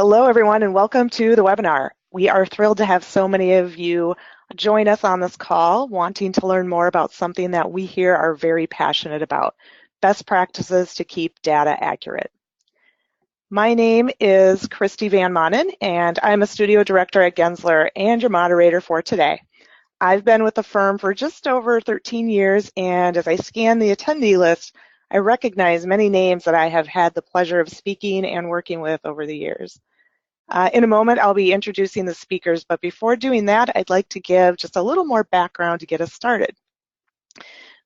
Hello, everyone, and welcome to the webinar. We are thrilled to have so many of you join us on this call, wanting to learn more about something that we here are very passionate about, best practices to keep data accurate. My name is Christy Van Manen, and I'm a studio director at Gensler and your moderator for today. I've been with the firm for just over 13 years, and as I scan the attendee list, I recognize many names that I have had the pleasure of speaking and working with over the years. In a moment, I'll be introducing the speakers, but before doing that, I'd like to give just a little more background to get us started.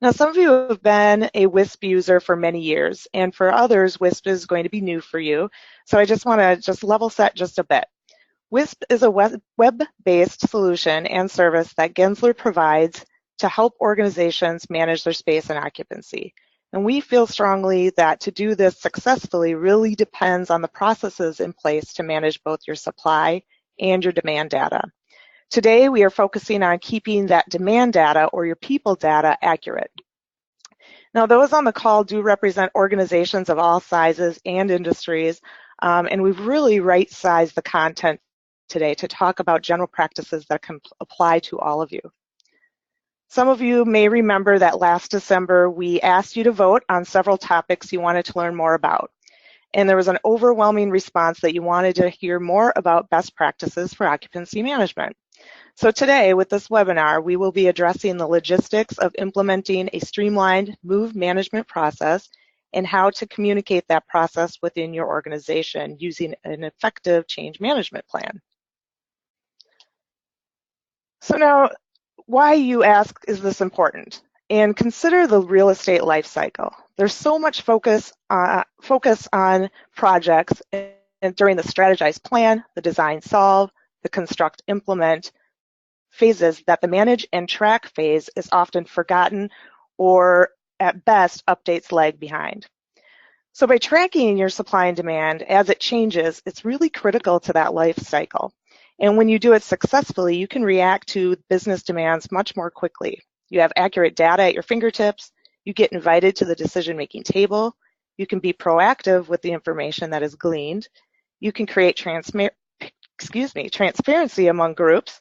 Now, some of you have been a Wisp user for many years, and for others, Wisp is going to be new for you. So I just want to level set just a bit. Wisp is a web-based solution and service that Gensler provides to help organizations manage their space and occupancy. And we feel strongly that to do this successfully really depends on the processes in place to manage both your supply and your demand data. Today, we are focusing on keeping that demand data or your people data accurate. Now, those on the call do represent organizations of all sizes and industries, and we've really right-sized the content today to talk about general practices that can apply to all of you. Some of you may remember that last December, we asked you to vote on several topics you wanted to learn more about. And there was an overwhelming response that you wanted to hear more about best practices for occupancy management. So today, with this webinar, we will be addressing the logistics of implementing a streamlined move management process and how to communicate that process within your organization using an effective change management plan. So now, why, you ask, is this important? And consider the real estate life cycle. There's so much focus on projects and during the strategize plan, the design solve, the construct implement phases that the manage and track phase is often forgotten or at best updates lag behind. So by tracking your supply and demand as it changes, it's really critical to that life cycle. And when you do it successfully, you can react to business demands much more quickly. You have accurate data at your fingertips, you get invited to the decision-making table, you can be proactive with the information that is gleaned, you can create transparency among groups,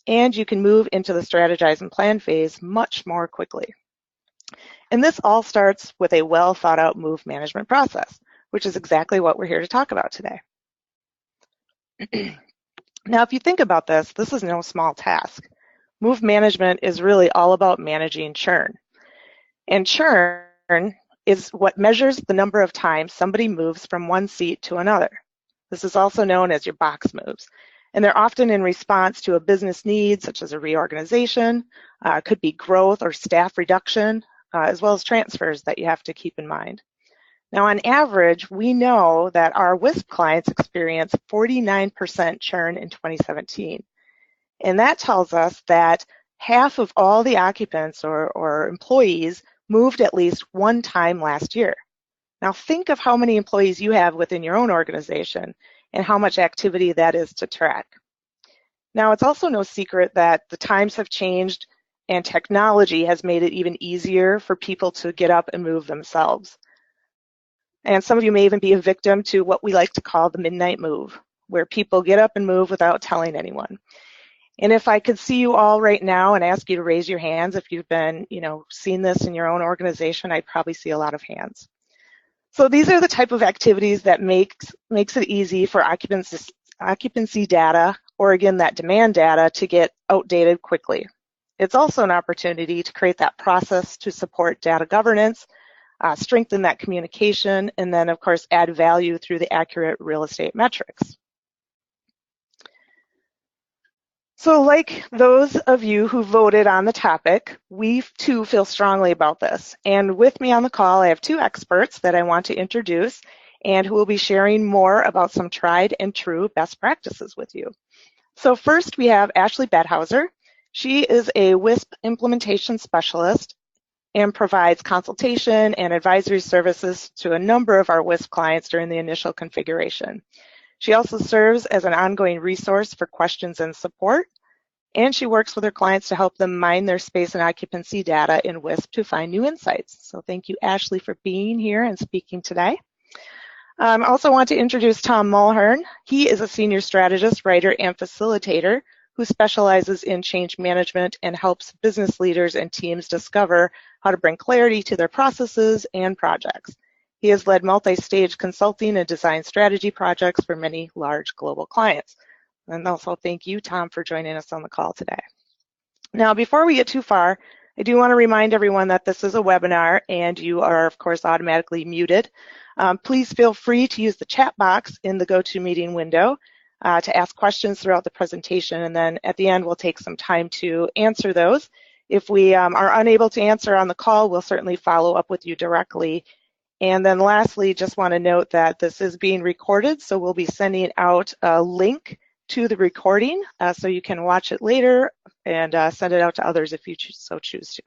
and you can move into the strategize and plan phase much more quickly. And this all starts with a well thought out move management process, which is exactly what we're here to talk about today. Now, if you think about this, this is no small task. Move management is really all about managing churn. And churn is what measures the number of times somebody moves from one seat to another. This is also known as your box moves. And they're often in response to a business need, such as a reorganization, could be growth or staff reduction, as well as transfers that you have to keep in mind. Now, on average, we know that our Wisp clients experienced 49% churn in 2017. And that tells us that half of all the occupants or employees moved at least one time last year. Now, think of how many employees you have within your own organization and how much activity that is to track. Now, it's also no secret that the times have changed and technology has made it even easier for people to get up and move themselves. And some of you may even be a victim to what we like to call the midnight move, where people get up and move without telling anyone. And if I could see you all right now and ask you to raise your hands if you've been, seen this in your own organization, I'd probably see a lot of hands. So these are the type of activities that makes it easy for occupancy data, or again, that demand data, to get outdated quickly. It's also an opportunity to create that process to support data governance, strengthen that communication, and then, of course, add value through the accurate real estate metrics. So like those of you who voted on the topic, we too feel strongly about this. And with me on the call, I have two experts that I want to introduce and who will be sharing more about some tried and true best practices with you. So first we have Ashley Bedhauser. She is a Wisp implementation specialist and provides consultation and advisory services to a number of our Wisp clients during the initial configuration. She also serves as an ongoing resource for questions and support, and she works with her clients to help them mine their space and occupancy data in Wisp to find new insights. So thank you, Ashley, for being here and speaking today. I also want to introduce Tom Mulhern. He is a senior strategist, writer, and facilitator who specializes in change management and helps business leaders and teams discover how to bring clarity to their processes and projects. He has led multi-stage consulting and design strategy projects for many large global clients. And also thank you, Tom, for joining us on the call today. Now, before we get too far, I do want to remind everyone that this is a webinar and you are, of course, automatically muted. Please feel free to use the chat box in the GoToMeeting window to ask questions throughout the presentation, and then at the end we'll take some time to answer those. If we are unable to answer on the call, we'll certainly follow up with you directly. And then lastly, just want to note that this is being recorded, so we'll be sending out a link to the recording so you can watch it later and send it out to others if you so choose to.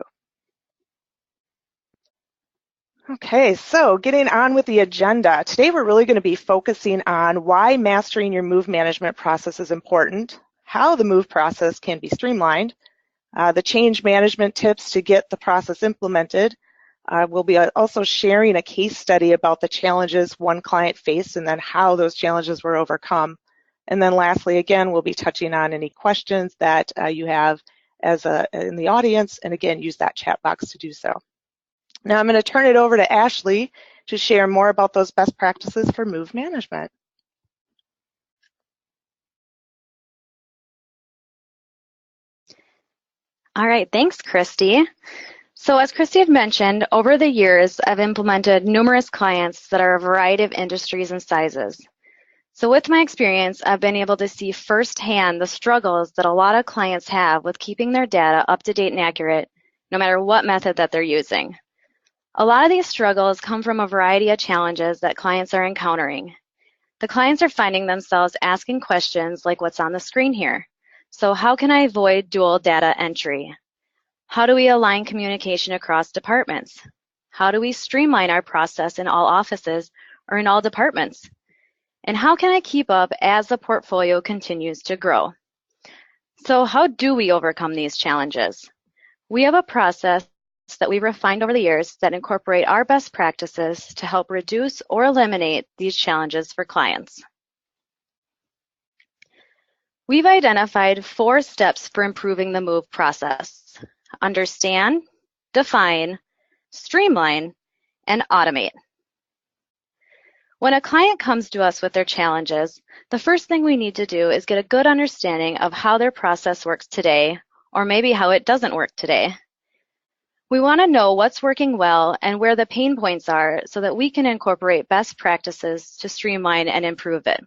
Okay, so getting on with the agenda. Today we're really going to be focusing on why mastering your move management process is important, how the move process can be streamlined, the change management tips to get the process implemented. We'll be also sharing a case study about the challenges one client faced and then how those challenges were overcome. And then lastly, again, we'll be touching on any questions that you have in the audience, and again, use that chat box to do so. Now I'm going to turn it over to Ashley to share more about those best practices for move management. All right, thanks, Christy. So as Christy had mentioned, over the years, I've implemented numerous clients that are a variety of industries and sizes. So with my experience, I've been able to see firsthand the struggles that a lot of clients have with keeping their data up to date and accurate, no matter what method that they're using. A lot of these struggles come from a variety of challenges that clients are encountering. The clients are finding themselves asking questions like what's on the screen here. So how can I avoid dual data entry? How do we align communication across departments? How do we streamline our process in all offices or in all departments? And how can I keep up as the portfolio continues to grow? So how do we overcome these challenges? We have a process that we've refined over the years that incorporate our best practices to help reduce or eliminate these challenges for clients. We've identified 4 steps for improving the move process: understand, define, streamline, and automate. When a client comes to us with their challenges, the first thing we need to do is get a good understanding of how their process works today, or maybe how it doesn't work today. We want to know what's working well and where the pain points are so that we can incorporate best practices to streamline and improve it.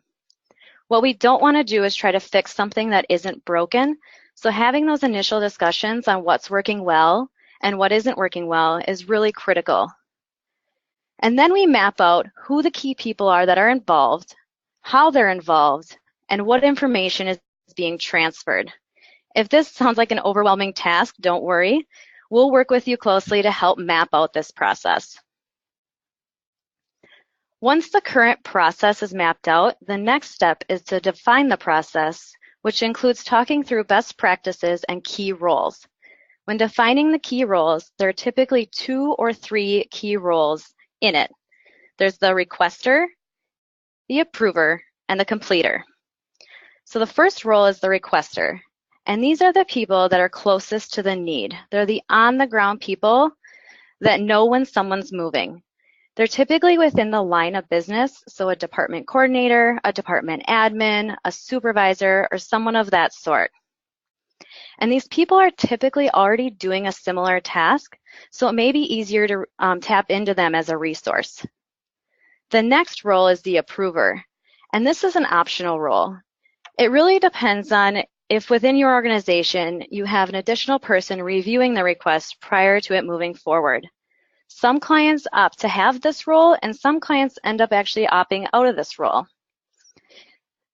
What we don't want to do is try to fix something that isn't broken, so having those initial discussions on what's working well and what isn't working well is really critical. And then we map out who the key people are that are involved, how they're involved, and what information is being transferred. If this sounds like an overwhelming task, don't worry. We'll work with you closely to help map out this process. Once the current process is mapped out, the next step is to define the process, which includes talking through best practices and key roles. When defining the key roles, there are typically 2 or 3 key roles in it. There's the requester, the approver, and the completer. So the first role is the requester. And these are the people that are closest to the need. They're the on-the-ground people that know when someone's moving. They're typically within the line of business, so a department coordinator, a department admin, a supervisor, or someone of that sort. And these people are typically already doing a similar task, so it may be easier to tap into them as a resource. The next role is the approver, and this is an optional role. It really depends on if within your organization you have an additional person reviewing the request prior to it moving forward. Some clients opt to have this role, and some clients end up actually opting out of this role.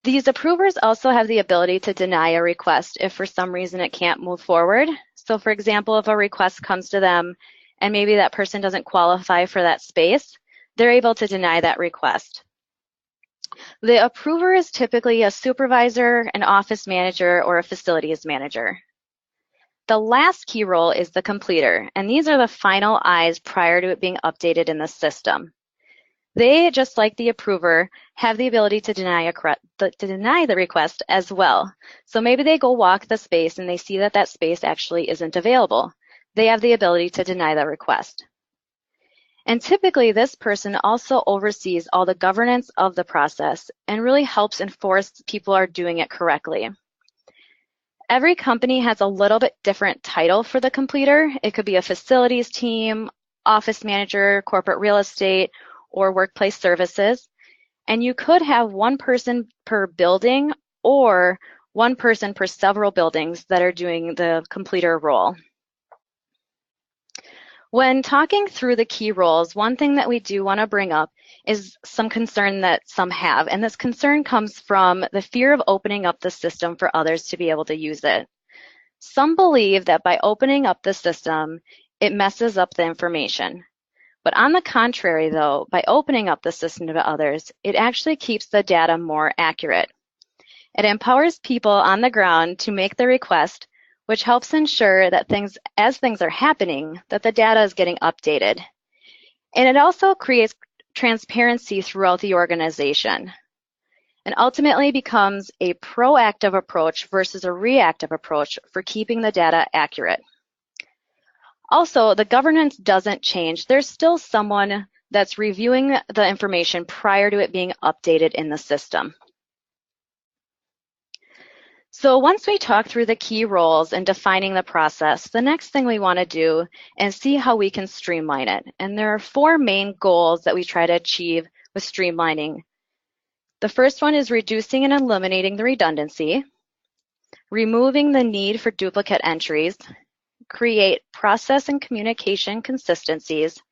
These approvers also have the ability to deny a request if for some reason it can't move forward. So for example, if a request comes to them and maybe that person doesn't qualify for that space, they're able to deny that request. The approver is typically a supervisor, an office manager, or a facilities manager. The last key role is the completer, and these are the final eyes prior to it being updated in the system. They, just like the approver, have the ability to deny the request as well. So maybe they go walk the space and they see that that space actually isn't available. They have the ability to deny the request. And typically, this person also oversees all the governance of the process and really helps enforce people are doing it correctly. Every company has a little bit different title for the completer. It could be a facilities team, office manager, corporate real estate, or workplace services. And you could have one person per building or one person per several buildings that are doing the completer role. When talking through the key roles, one thing that we do want to bring up is some concern that some have, and this concern comes from the fear of opening up the system for others to be able to use it. Some believe that by opening up the system, it messes up the information. But on the contrary, though, by opening up the system to others, it actually keeps the data more accurate. It empowers people on the ground to make the request, which helps ensure that as things are happening, that the data is getting updated. And it also creates transparency throughout the organization and ultimately becomes a proactive approach versus a reactive approach for keeping the data accurate. Also, the governance doesn't change. There's still someone that's reviewing the information prior to it being updated in the system. So once we talk through the key roles and defining the process, the next thing we want to do is see how we can streamline it. And there are 4 main goals that we try to achieve with streamlining. The first one is reducing and eliminating the redundancy, removing the need for duplicate entries, create process and communication consistencies,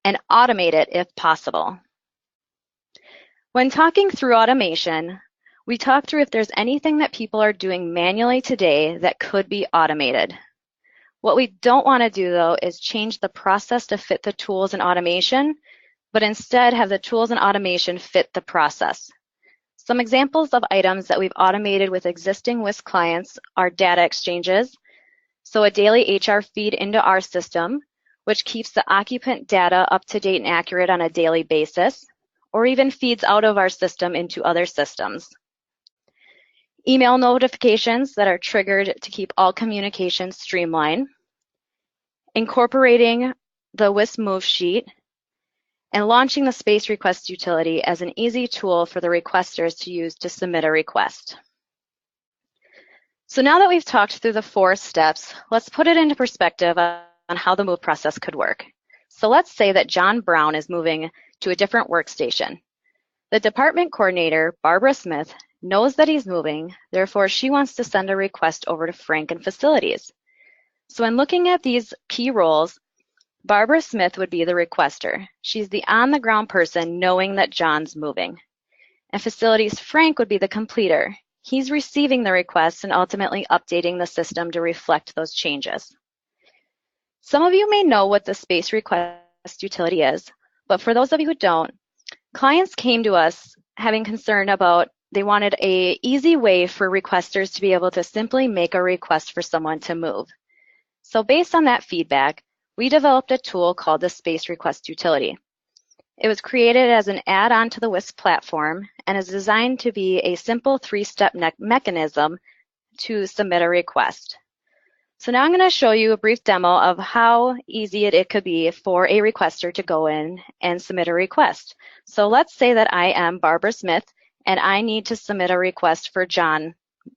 and automate it if possible. When talking through automation, we talk through if there's anything that people are doing manually today that could be automated. What we don't want to do, though, is change the process to fit the tools and automation, but instead have the tools and automation fit the process. Some examples of items that we've automated with existing Wisp clients are data exchanges, so a daily HR feed into our system, which keeps the occupant data up to date and accurate on a daily basis, or even feeds out of our system into other systems. Email notifications that are triggered to keep all communications streamlined, incorporating the Wisp move sheet, and launching the space request utility as an easy tool for the requesters to use to submit a request. So now that we've talked through the 4 steps, let's put it into perspective on how the move process could work. So let's say that John Brown is moving to a different workstation. The department coordinator, Barbara Smith, knows that he's moving, therefore she wants to send a request over to Frank in facilities. So in looking at these key roles, Barbara Smith would be the requester. She's the on-the-ground person knowing that John's moving. And facilities Frank would be the completer. He's receiving the request and ultimately updating the system to reflect those changes. Some of you may know what the space request utility is, but for those of you who don't, clients came to us having concern about they wanted an easy way for requesters to be able to simply make a request for someone to move. So based on that feedback, we developed a tool called the Space Request Utility. It was created as an add-on to the Wisp platform and is designed to be a simple 3-step mechanism to submit a request. So now I'm going to show you a brief demo of how easy it could be for a requester to go in and submit a request. So let's say that I am Barbara Smith and I need to submit a request for John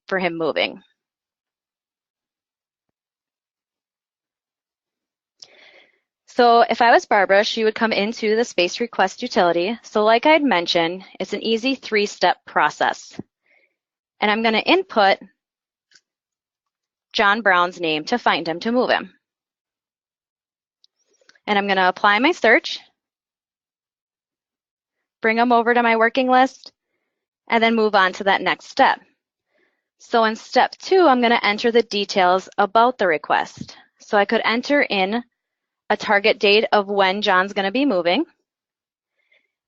for him moving. So if I was Barbara, she would come into the Space Request utility. So like I'd mentioned, it's an easy 3-step process. And I'm going to input John Brown's name to find him to move him. And I'm going to apply my search, bring him over to my working list, and then move on to that next step. So in step 2, I'm going to enter the details about the request. So I could enter in a target date of when John's going to be moving.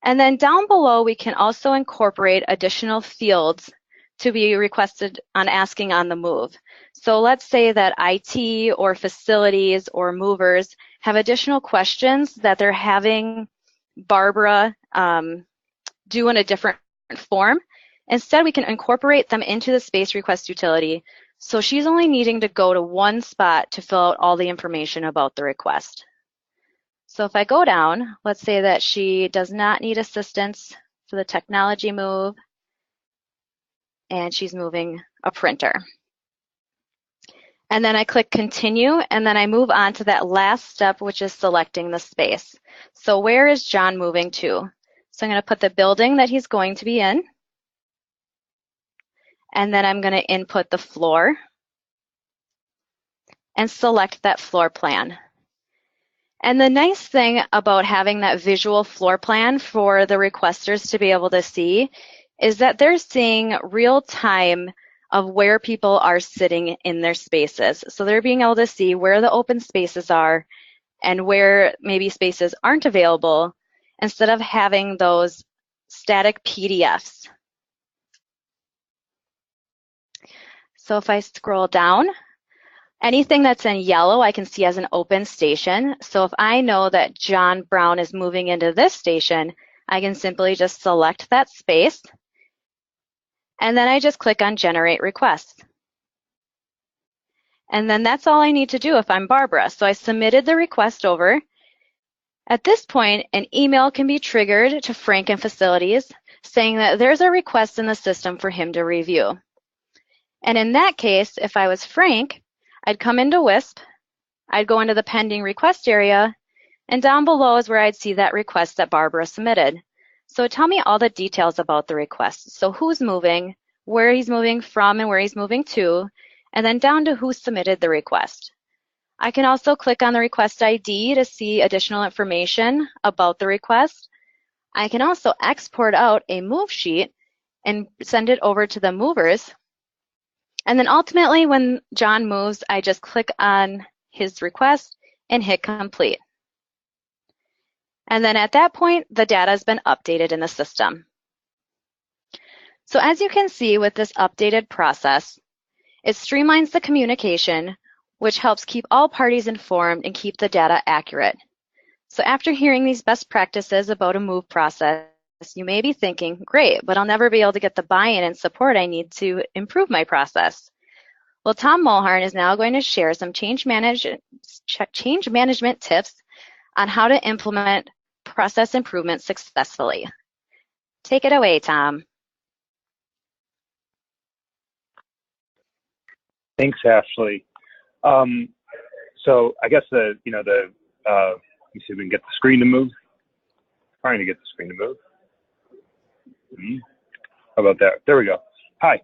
And then down below, we can also incorporate additional fields to be requested on asking on the move. So let's say that IT or facilities or movers have additional questions that they're having Barbara do in a different form. Instead, we can incorporate them into the space request utility, so she's only needing to go to one spot to fill out all the information about the request. So if I go down, let's say that she does not need assistance for the technology move, and she's moving a printer. And then I click continue, and then I move on to that last step, which is selecting the space. So where is John moving to? So I'm going to put the building that he's going to be in, and then I'm going to input the floor and select that floor plan. And the nice thing about having that visual floor plan for the requesters to be able to see is that they're seeing real time of where people are sitting in their spaces. So they're being able to see where the open spaces are and where maybe spaces aren't available, instead of having those static PDFs. So if I scroll down, anything that's in yellow I can see as an open station. So if I know that John Brown is moving into this station, I can simply just select that space, and then I just click on Generate Requests. And then that's all I need to do if I'm Barbara. So I submitted the request over. At this point, an email can be triggered to Frank and Facilities saying that there's a request in the system for him to review. And in that case, if I was Frank, I'd come into Wisp, I'd go into the pending request area, and down below is where I'd see that request that Barbara submitted. So tell me all the details about the request. So who's moving, where he's moving from and where he's moving to, and then down to who submitted the request. I can also click on the request ID to see additional information about the request. I can also export out a move sheet and send it over to the movers. And then ultimately, when John moves, I just click on his request and hit complete. And then at that point, the data has been updated in the system. So as you can see with this updated process, it streamlines the communication, which helps keep all parties informed and keep the data accurate. So after hearing these best practices about a move process, you may be thinking, great, but I'll never be able to get the buy-in and support I need to improve my process. Well, Tom Mulhern is now going to share some change management tips on how to implement process improvement successfully. Take it away, Tom. Thanks, Ashley. So I guess let me see if we can get the screen to move. Trying to get the screen to move. How about that? There we go. Hi.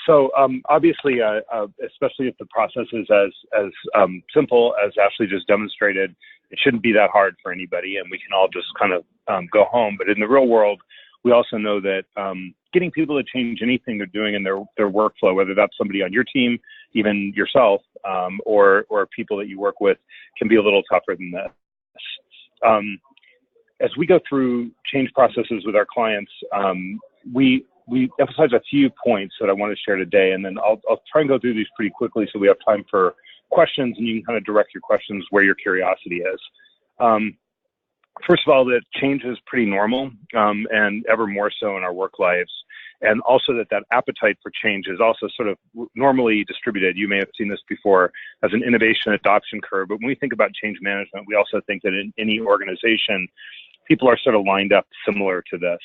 So obviously, especially if the process is as simple as Ashley just demonstrated, it shouldn't be that hard for anybody, and we can all just kind of go home. But in the real world, we also know that getting people to change anything they're doing in their workflow, whether that's somebody on your team, even yourself, or people that you work with, can be a little tougher than this. As we go through change processes with our clients, we emphasize a few points that I want to share today, and then I'll try and go through these pretty quickly so we have time for questions, and you can kind of direct your questions where your curiosity is. First of all, that change is pretty normal, and ever more so in our work lives. And also that appetite for change is also sort of normally distributed. You may have seen this before as an innovation adoption curve. But when we think about change management, we also think that in any organization, people are sort of lined up similar to this.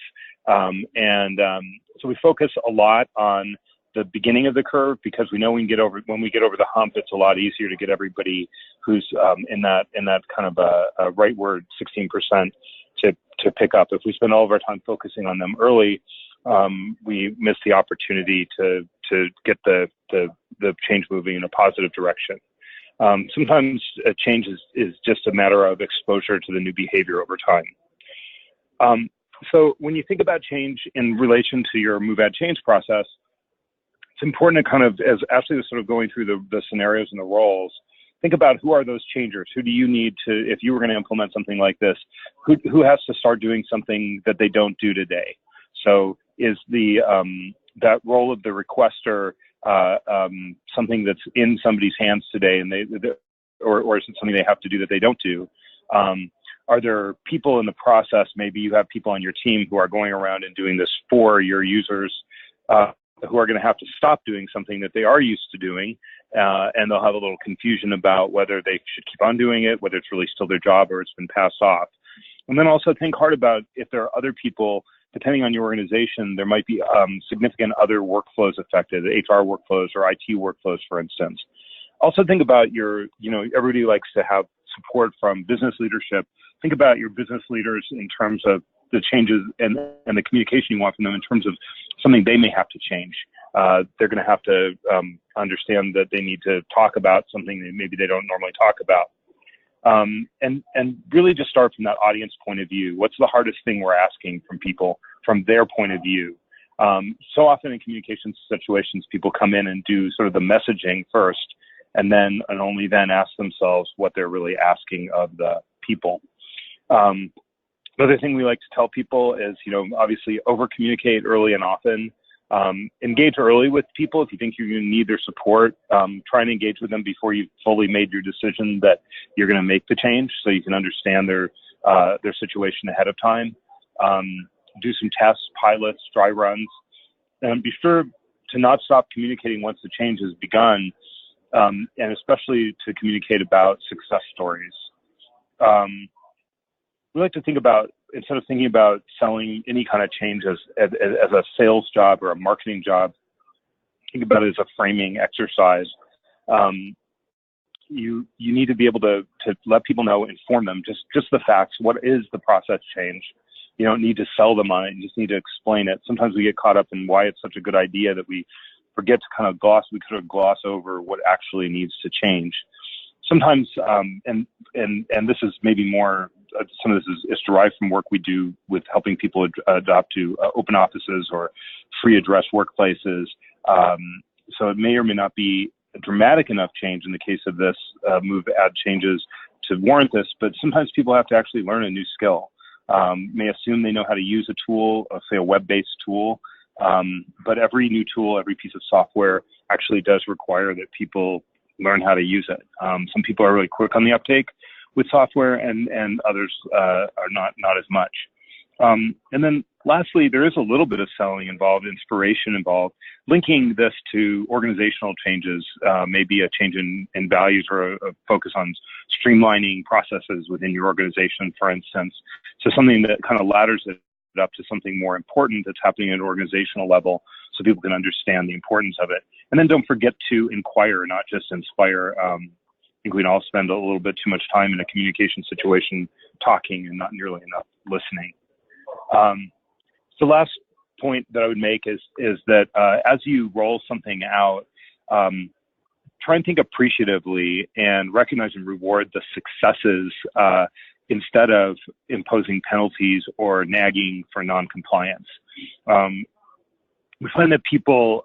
So we focus a lot on the beginning of the curve, because we know when we get over the hump, it's a lot easier to get everybody who's in that kind of a rightward 16% to pick up. If we spend all of our time focusing on them early, we miss the opportunity to get the change moving in a positive direction. Sometimes a change is just a matter of exposure to the new behavior over time. So when you think about change in relation to your move add change process, it's important to kind of, as Ashley was sort of going through the scenarios and the roles, think about who are those changers? Who do you need to, if you were going to implement something like this, who has to start doing something that they don't do today? So is that role of the requester something that's in somebody's hands today, and or is it something they have to do that they don't do? Are there people in the process, maybe you have people on your team who are going around and doing this for your users, who are going to have to stop doing something that they are used to doing, and they'll have a little confusion about whether they should keep on doing it, whether it's really still their job or it's been passed off. And then also think hard about if there are other people, depending on your organization, there might be significant other workflows affected, HR workflows or IT workflows, for instance. Also think about everybody likes to have support from business leadership. Think about your business leaders in terms of the changes and the communication you want from them in terms of something they may have to change. They're going to have to understand that they need to talk about something that maybe they don't normally talk about. And really just start from that audience point of view. What's the hardest thing we're asking from people from their point of view? So often in communication situations, people come in and do sort of the messaging first, and only then ask themselves what they're really asking of the people. Another thing we like to tell people is, obviously over-communicate early and often. Engage early with people. If you think you're going to need their support, try and engage with them before you've fully made your decision that you're going to make the change, so you can understand their situation ahead of time. Do some tests, pilots, dry runs, and be sure to not stop communicating once the change has begun, and especially to communicate about success stories. We like to think about, instead of thinking about selling any kind of change as a sales job or a marketing job, think about it as a framing exercise. You need to be able to let people know, inform them, just the facts. What is the process change? You don't need to sell them on it. You just need to explain it. Sometimes we get caught up in why it's such a good idea that we forget to kind of gloss over what actually needs to change. Sometimes, and this is maybe more, some of this is derived from work we do with helping people adopt to open offices or free address workplaces. So it may or may not be a dramatic enough change in the case of this move to add changes to warrant this, but sometimes people have to actually learn a new skill. May assume they know how to use a tool, say a web-based tool, but every new tool, every piece of software actually does require that people learn how to use it. Some people are really quick on the uptake with software, and others are not as much. And then lastly, there is a little bit of selling involved, inspiration involved. Linking this to organizational changes, maybe a change in values or a focus on streamlining processes within your organization, for instance. So something that kind of ladders it up to something more important that's happening at an organizational level so people can understand the importance of it. And then don't forget to inquire, not just inspire. I think we all spend a little bit too much time in a communication situation talking and not nearly enough listening. The last point that I would make is that as you roll something out, try and think appreciatively and recognize and reward the successes instead of imposing penalties or nagging for non-compliance. We find that people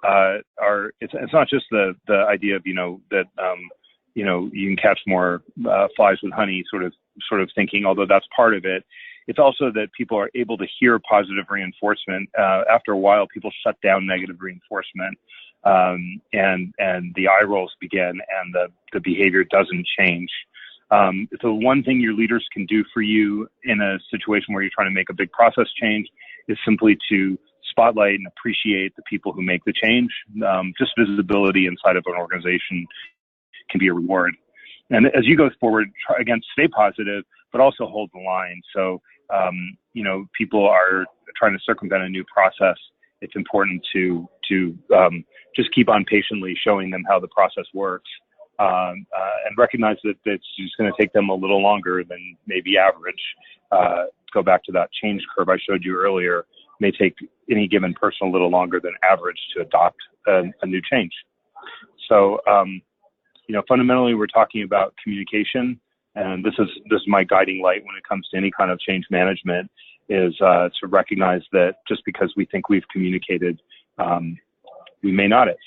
it's not just the idea of, that, you can catch more flies with honey sort of thinking, although that's part of it. It's also that people are able to hear positive reinforcement. After a while, people shut down negative reinforcement, and the eye rolls begin, and the behavior doesn't change. So one thing your leaders can do for you in a situation where you're trying to make a big process change is simply to spotlight and appreciate the people who make the change. Just visibility inside of an organization can be a reward. And as you go forward, try, again, stay positive, but also hold the line. So, people are trying to circumvent a new process. It's important to just keep on patiently showing them how the process works, and recognize that it's just going to take them a little longer than maybe average. Go back to that change curve I showed you earlier. It may take any given person a little longer than average to adopt a new change. So, fundamentally, we're talking about communication, and this is my guiding light when it comes to any kind of change management, is to recognize that just because we think we've communicated, we may not have.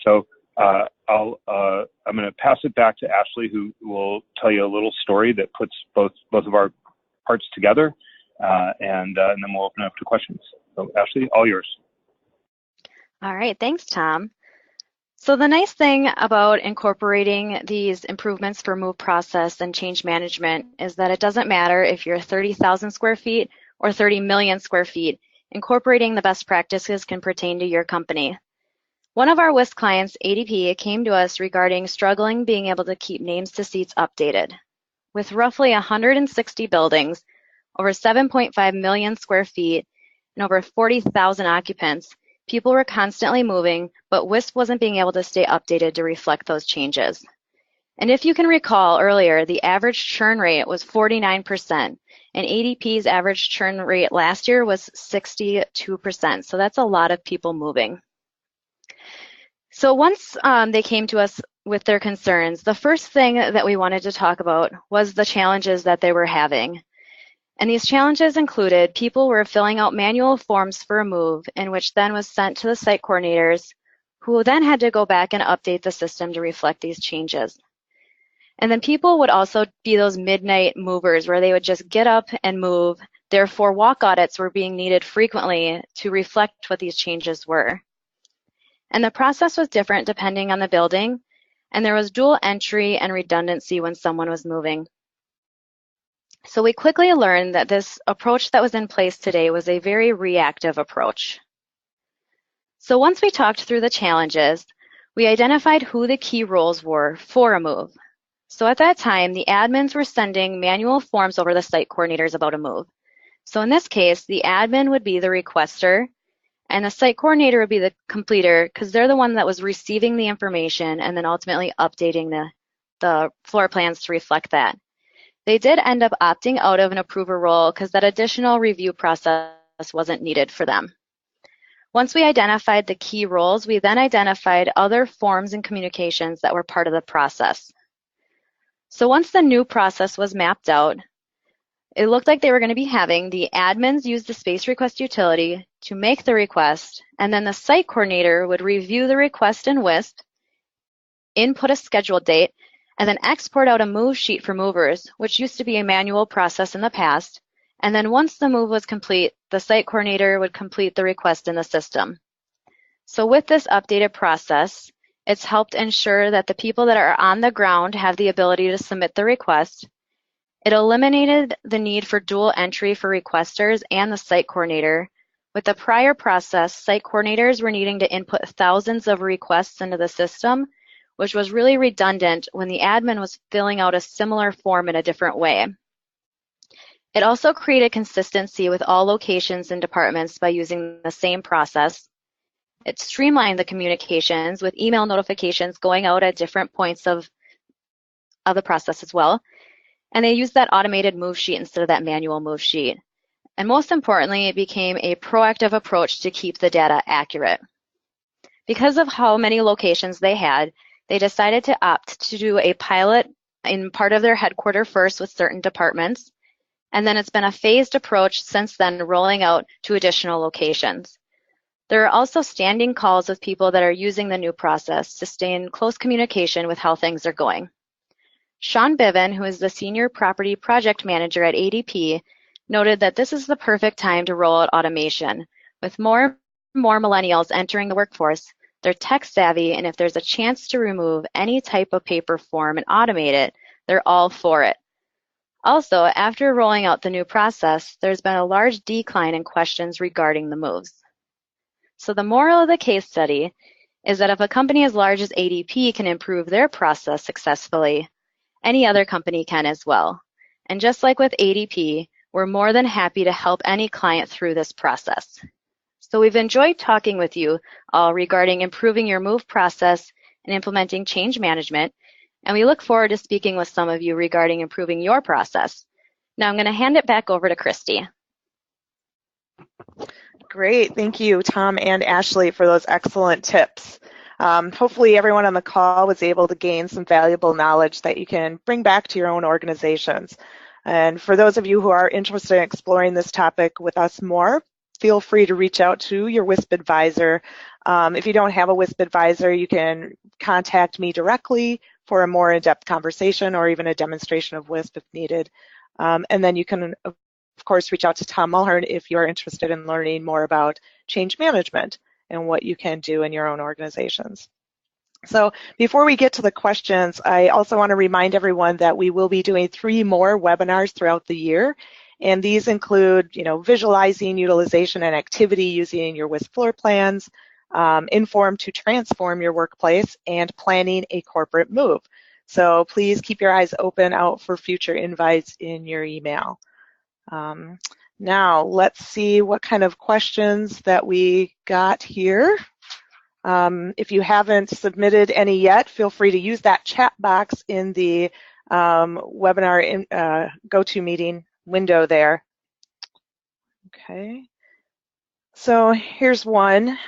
So I'm going to pass it back to Ashley, who will tell you a little story that puts both of our parts together, and then we'll open up to questions. So Ashley, all yours. All right, thanks, Tom. So the nice thing about incorporating these improvements for move process and change management is that it doesn't matter if you're 30,000 square feet or 30 million square feet. Incorporating the best practices can pertain to your company. One of our Wisp clients, ADP, came to us regarding struggling being able to keep names to seats updated. With roughly 160 buildings, over 7.5 million square feet, and over 40,000 occupants, people were constantly moving, but Wisp wasn't being able to stay updated to reflect those changes. And if you can recall earlier, the average churn rate was 49%, and ADP's average churn rate last year was 62%, so that's a lot of people moving. So once they came to us with their concerns, the first thing that we wanted to talk about was the challenges that they were having. And these challenges included people were filling out manual forms for a move, in which then was sent to the site coordinators, who then had to go back and update the system to reflect these changes. And then people would also be those midnight movers where they would just get up and move. Therefore, walk audits were being needed frequently to reflect what these changes were. And the process was different depending on the building, and there was dual entry and redundancy when someone was moving. So we quickly learned that this approach that was in place today was a very reactive approach. So once we talked through the challenges, we identified who the key roles were for a move. So at that time, the admins were sending manual forms over to the site coordinators about a move. So in this case, the admin would be the requester, and the site coordinator would be the completer, because they're the one that was receiving the information and then ultimately updating the floor plans to reflect that. They did end up opting out of an approver role because that additional review process wasn't needed for them. Once we identified the key roles, we then identified other forms and communications that were part of the process. So once the new process was mapped out, it looked like they were going to be having the admins use the space request utility to make the request, and then the site coordinator would review the request in Wisp, input a schedule date, and then export out a move sheet for movers, which used to be a manual process in the past. And then once the move was complete, the site coordinator would complete the request in the system. So with this updated process, it's helped ensure that the people that are on the ground have the ability to submit the request. It eliminated the need for dual entry for requesters and the site coordinator. With the prior process, site coordinators were needing to input thousands of requests into the system, which was really redundant when the admin was filling out a similar form in a different way. It also created consistency with all locations and departments by using the same process. It streamlined the communications with email notifications going out at different points of the process as well. And they used that automated move sheet instead of that manual move sheet. And most importantly, it became a proactive approach to keep the data accurate. Because of how many locations they had, they decided to opt to do a pilot in part of their headquarters first with certain departments, and then it's been a phased approach since then, rolling out to additional locations. There are also standing calls with people that are using the new process to stay in close communication with how things are going. Sean Biven, who is the Senior Property Project Manager at ADP, noted that this is the perfect time to roll out automation. With more and more millennials entering the workforce, they're tech savvy, and if there's a chance to remove any type of paper form and automate it, they're all for it. Also, after rolling out the new process, there's been a large decline in questions regarding the moves. So the moral of the case study is that if a company as large as ADP can improve their process successfully, any other company can as well. And just like with ADP, we're more than happy to help any client through this process. So we've enjoyed talking with you all regarding improving your move process and implementing change management, and we look forward to speaking with some of you regarding improving your process. Now I'm going to hand it back over to Christy. Great. Thank you, Tom and Ashley, for those excellent tips. Hopefully everyone on the call was able to gain some valuable knowledge that you can bring back to your own organizations. And for those of you who are interested in exploring this topic with us more, feel free to reach out to your Wisp advisor. If you don't have a Wisp advisor, you can contact me directly for a more in-depth conversation or even a demonstration of Wisp if needed. And then you can, of course, reach out to Tom Mulhern if you're interested in learning more about change management and what you can do in your own organizations. So before we get to the questions, I also want to remind everyone that we will be doing 3 more webinars throughout the year. And these include, visualizing utilization and activity using your Wisp floor plans, Inform to transform your workplace, and planning a corporate move. So please keep your eyes open out for future invites in your email. Now let's see what kind of questions that we got here. If you haven't submitted any yet, feel free to use that chat box in the webinar GoToMeeting window there. Okay, so here's one.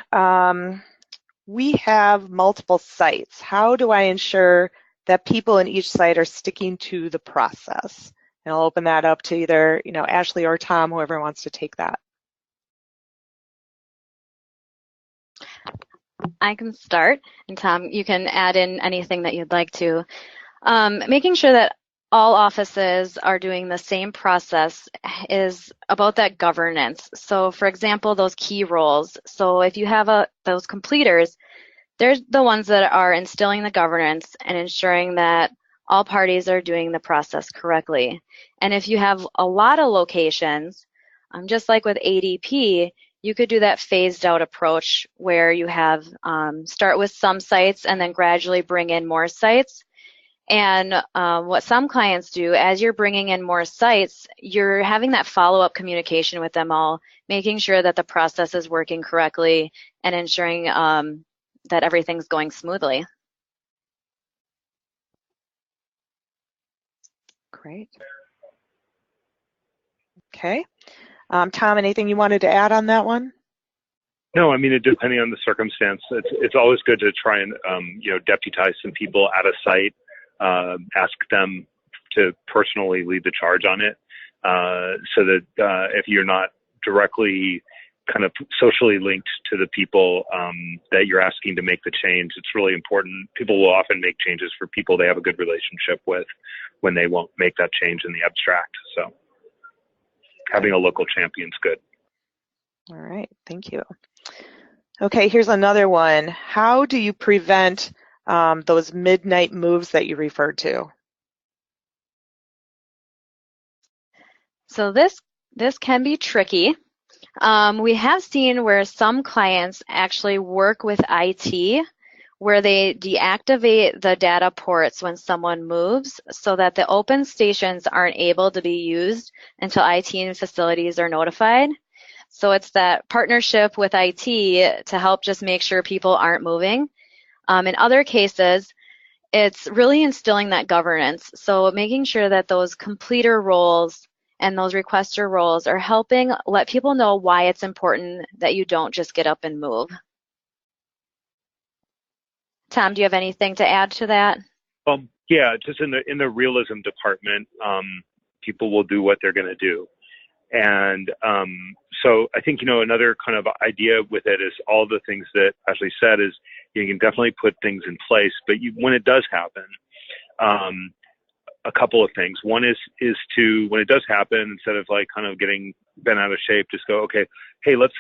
We have multiple sites. How do I ensure that people in each site are sticking to the process? And I'll open that up to either Ashley or Tom, whoever wants to take that. I can start, and Tom, you can add in anything that you'd like to. Making sure that all offices are doing the same process is about that governance. So for example, those key roles. So if you have those completers, they're the ones that are instilling the governance and ensuring that all parties are doing the process correctly. And if you have a lot of locations, just like with ADP, you could do that phased out approach where you have start with some sites and then gradually bring in more sites. And what some clients do, as you're bringing in more sites, you're having that follow-up communication with them all, making sure that the process is working correctly and ensuring that everything's going smoothly. Great. Okay. Tom, anything you wanted to add on that one? No, I mean, depending on the circumstance, it's always good to try and deputize some people at a site, ask them to personally lead the charge on it, so that if you're not directly kind of socially linked to the people that you're asking to make the change, it's really important. People will often make changes for people they have a good relationship with when they won't make that change in the abstract. So having a local champion's good. All right, thank you. Okay, here's another one. How do you prevent those midnight moves that you referred to? So this can be tricky. We have seen where some clients actually work with IT, where they deactivate the data ports when someone moves so that the open stations aren't able to be used until IT and facilities are notified. So it's that partnership with IT to help just make sure people aren't moving. In other cases, it's really instilling that governance. So making sure that those completer roles and those requester roles are helping let people know why it's important that you don't just get up and move. Tom, do you have anything to add to that? Yeah, just in the realism department, people will do what they're going to do. And so I think, another kind of idea with it is all the things that Ashley said is you can definitely put things in place, but when it does happen, a couple of things. One is to, when it does happen, instead of like kind of getting bent out of shape, just go, okay, hey, let's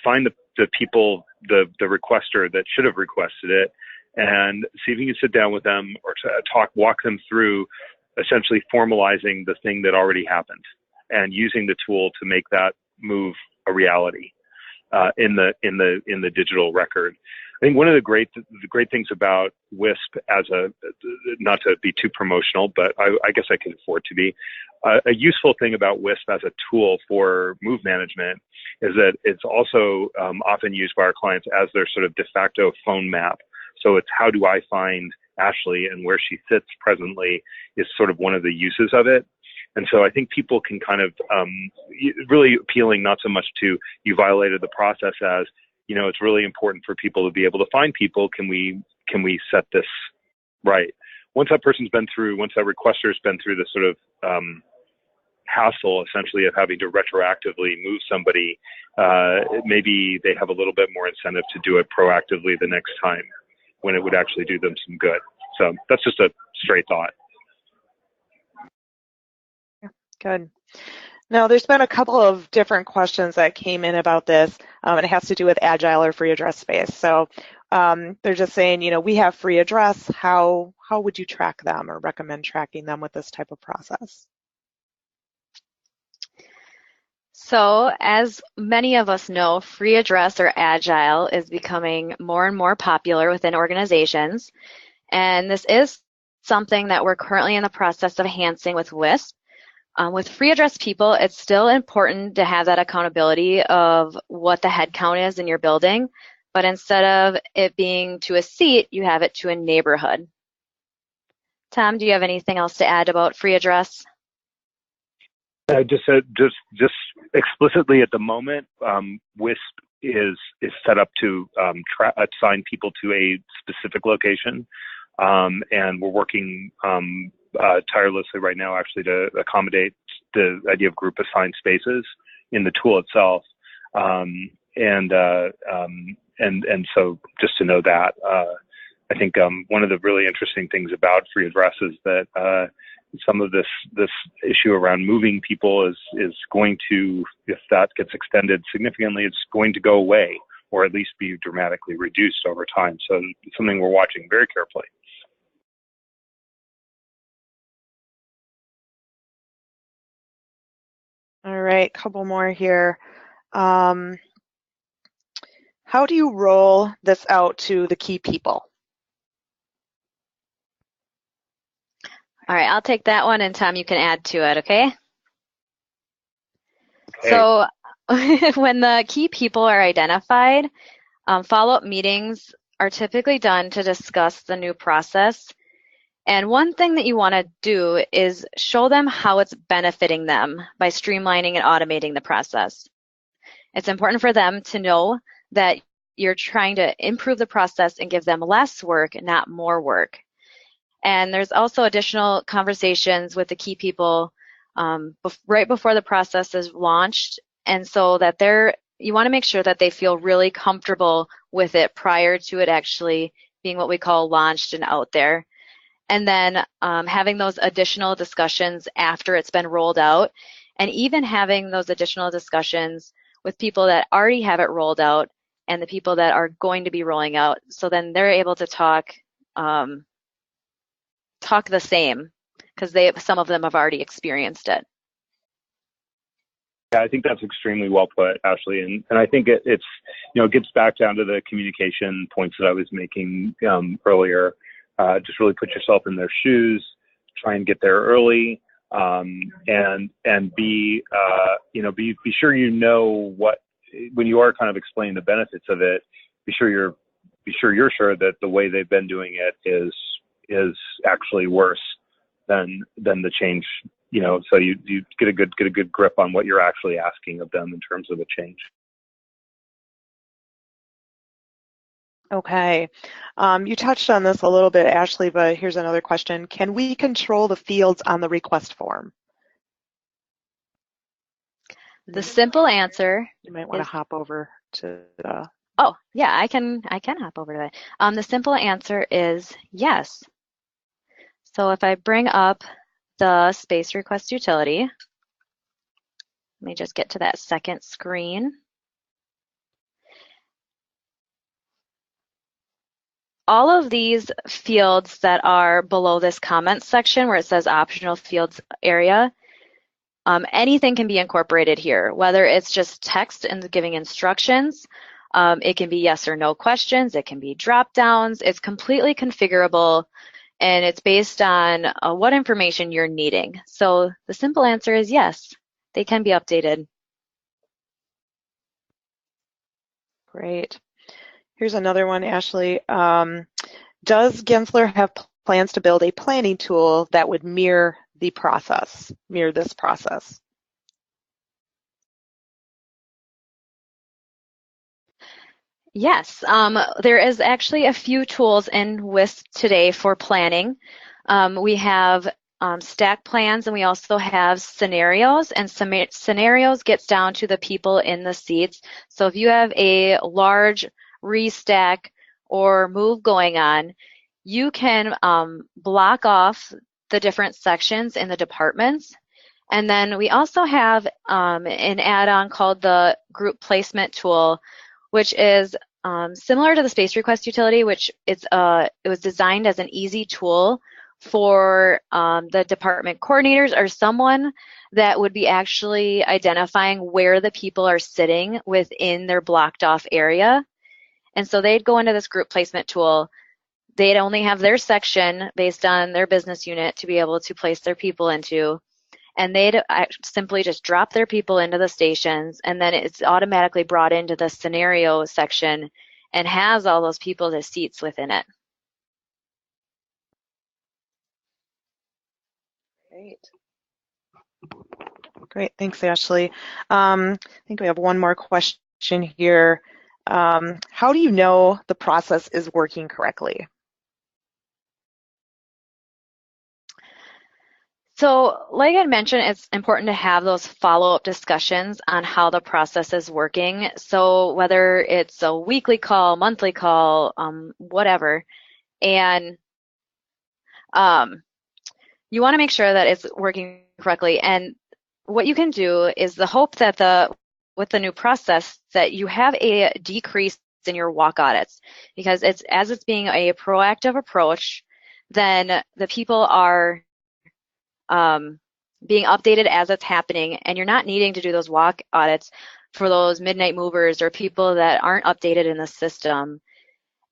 find the people, the requester that should have requested it, and see if you can sit down with them or walk them through essentially formalizing the thing that already happened and using the tool to make that move a reality in the digital record. I think one of the great things about Wisp, not to be too promotional, but I guess I can afford to be, a useful thing about Wisp as a tool for move management is that it's also often used by our clients as their sort of de facto phone map. So it's how do I find Ashley, and where she sits presently is sort of one of the uses of it. And so I think people can kind of really appealing not so much to you violated the process as, it's really important for people to be able to find people. Can we set this right? Once that requester's been through the sort of hassle essentially of having to retroactively move somebody, maybe they have a little bit more incentive to do it proactively the next time when it would actually do them some good. So that's just a straight thought. Good. Now, there's been a couple of different questions that came in about this, and it has to do with Agile or free address space. So They're just saying, we have free address. How would you track them or recommend tracking them with this type of process? So as many of us know, free address or agile is becoming more and more popular within organizations. And this is something that we're currently in the process of enhancing with Wisp. With free address people, it's still important to have that accountability of what the head count is in your building, but instead of it being to a seat, you have it to a neighborhood. Tom, do you have anything else to add about free address? Just explicitly at the moment, Wisp is set up to assign people to a specific location, and we're working tirelessly right now actually to accommodate the idea of group assigned spaces in the tool itself, and so just to know that, I think one of the really interesting things about free address is that some of this issue around moving people is going to, if that gets extended significantly, it's going to go away or at least be dramatically reduced over time. So it's something we're watching very carefully. All right, couple more here. How do you roll this out to the key people? All right, I'll take that one, and Tom, you can add to it, okay? So when the key people are identified, follow-up meetings are typically done to discuss the new process. And one thing that you want to do is show them how it's benefiting them by streamlining and automating the process. It's important for them to know that you're trying to improve the process and give them less work, not more work. And there's also additional conversations with the key people right before the process is launched, and so that you want to make sure that they feel really comfortable with it prior to it actually being what we call launched and out there. And then having those additional discussions after it's been rolled out, and even having those additional discussions with people that already have it rolled out and the people that are going to be rolling out, so then they're able to talk the same, because some of them have already experienced it. Yeah, I think that's extremely well put, Ashley, and I think it gets back down to the communication points that I was making earlier. Just really put yourself in their shoes, try and get there early, and be sure what, when you are kind of explaining the benefits of it, be sure you're sure that the way they've been doing it is actually worse than the change, so you get a good grip on what you're actually asking of them in terms of a change. Okay. You touched on this a little bit, Ashley, but here's another question. Can we control the fields on the request form? The simple answer. You might want to hop over to the... Oh, yeah, I can hop over to that. The simple answer is yes. So if I bring up the space request utility, let me just get to that second screen. All of these fields that are below this comment section where it says optional fields area, anything can be incorporated here, whether it's just text and giving instructions, it can be yes or no questions, it can be drop downs, it's completely configurable, and it's based on what information you're needing. So the simple answer is yes, they can be updated. Great. Here's another one, Ashley. Does Gensler have plans to build a planning tool that would mirror this process? Yes, there is actually a few tools in Wisp today for planning. We have stack plans, and we also have scenarios, and scenarios gets down to the people in the seats. So if you have a large restack or move going on, you can block off the different sections in the departments. And then we also have an add-on called the group placement tool, which is similar to the space request utility, which it was designed as an easy tool for the department coordinators or someone that would be actually identifying where the people are sitting within their blocked off area. And so they'd go into this group placement tool. They'd only have their section based on their business unit to be able to place their people into. And they'd simply just drop their people into the stations, and then it's automatically brought into the scenario section and has all those people to seats within it. Great, thanks, Ashley. I think we have one more question here. How do you know the process is working correctly? So like I mentioned, it's important to have those follow-up discussions on how the process is working. So whether it's a weekly call, monthly call, whatever, and you want to make sure that it's working correctly. And what you can do is the hope that with the new process that you have a decrease in your walk audits, because as it's being a proactive approach, then the people are being updated as it's happening, and you're not needing to do those walk audits for those midnight movers or people that aren't updated in the system,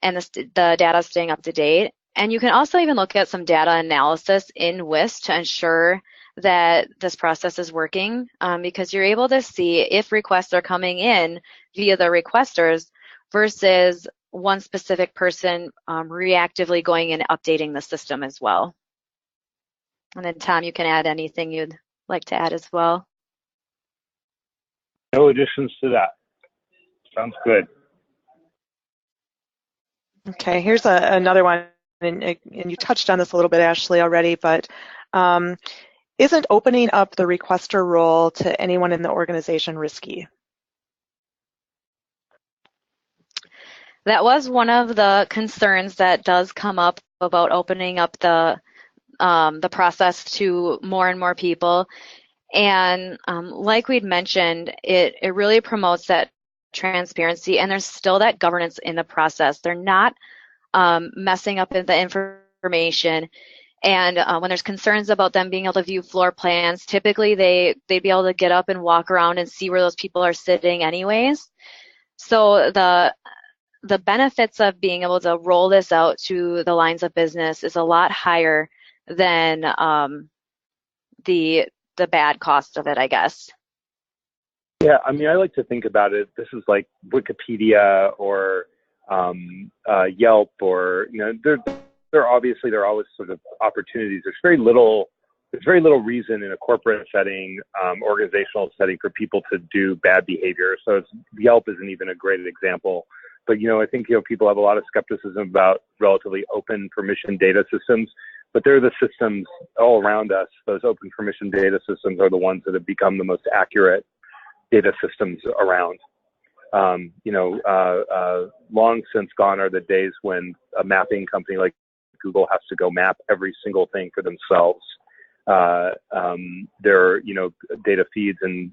and the data staying up to date. And you can also even look at some data analysis in Wisp to ensure that this process is working, because you're able to see if requests are coming in via the requesters versus one specific person reactively going and updating the system as well. And then Tom, you can add anything you'd like to add as well. No additions to that. Sounds good. Okay, here's another one, and you touched on this a little bit, Ashley, already, but isn't opening up the requester role to anyone in the organization risky? That was one of the concerns that does come up about opening up the process to more and more people. And like we'd mentioned, it really promotes that transparency, and there's still that governance in the process. They're not messing up the information. And when there's concerns about them being able to view floor plans, typically they'd be able to get up and walk around and see where those people are sitting anyways. So the benefits of being able to roll this out to the lines of business is a lot higher than the bad cost of it, I guess. Yeah, I mean, I like to think about it. This is like Wikipedia or Yelp, or there are always sort of opportunities. There's very little reason in a corporate setting, organizational setting, for people to do bad behavior. So Yelp isn't even a great example. But I think people have a lot of skepticism about relatively open permission data systems. But they're the systems all around us. Those open permission data systems are the ones that have become the most accurate data systems around. Long since gone are the days when a mapping company like Google has to go map every single thing for themselves. Their data feeds and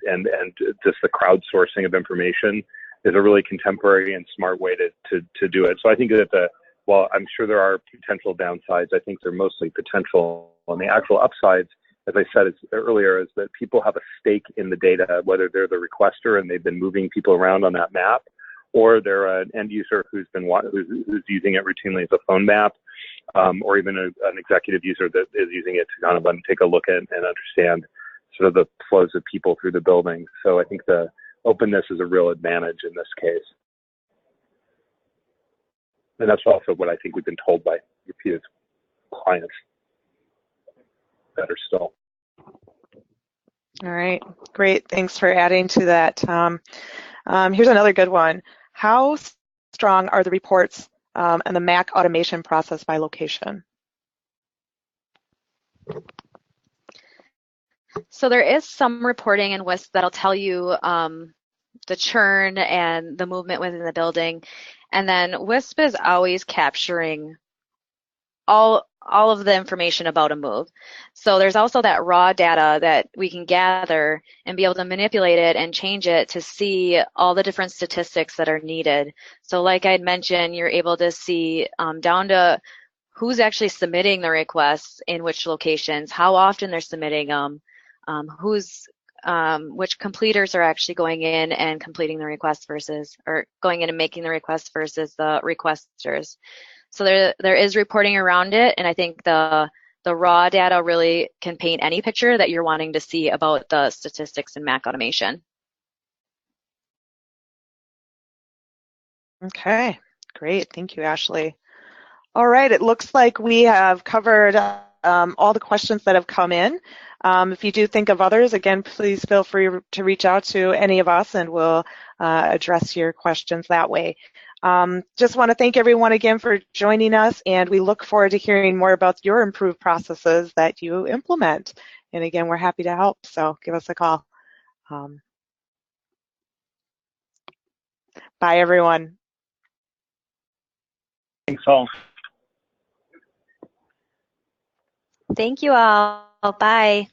just the crowdsourcing of information is a really contemporary and smart way to do it. So I think that while I'm sure there are potential downsides, I think they're mostly potential. On the actual upsides, as I said earlier, is that people have a stake in the data, whether they're the requester and they've been moving people around on that map, or they're an end user who's using it routinely as a phone map, or even an executive user that is using it to kind of take a look at and understand sort of the flows of people through the building. So I think the openness is a real advantage in this case. And that's also what I think we've been told by repeated clients. Better still. All right, great. Thanks for adding to that, Tom. Here's another good one. How strong are the reports and the Mac automation process by location? So there is some reporting in Wisp that'll tell you the churn and the movement within the building. And then Wisp is always capturing all all of the information about a move. So there's also that raw data that we can gather and be able to manipulate it and change it to see all the different statistics that are needed. So like I'd mentioned, you're able to see down to who's actually submitting the requests in which locations, how often they're submitting them, which completers are actually going in and completing the request versus, or going in and making the request versus the requesters. So there is reporting around it, and I think the raw data really can paint any picture that you're wanting to see about the statistics in Mac automation. Okay, great. Thank you, Ashley. All right, it looks like we have covered all the questions that have come in. If you do think of others, again, please feel free to reach out to any of us and we'll address your questions that way. Just want to thank everyone again for joining us, and we look forward to hearing more about your improved processes that you implement. And again, we're happy to help, so give us a call. Bye, everyone. Thanks all. Thank you all. Bye.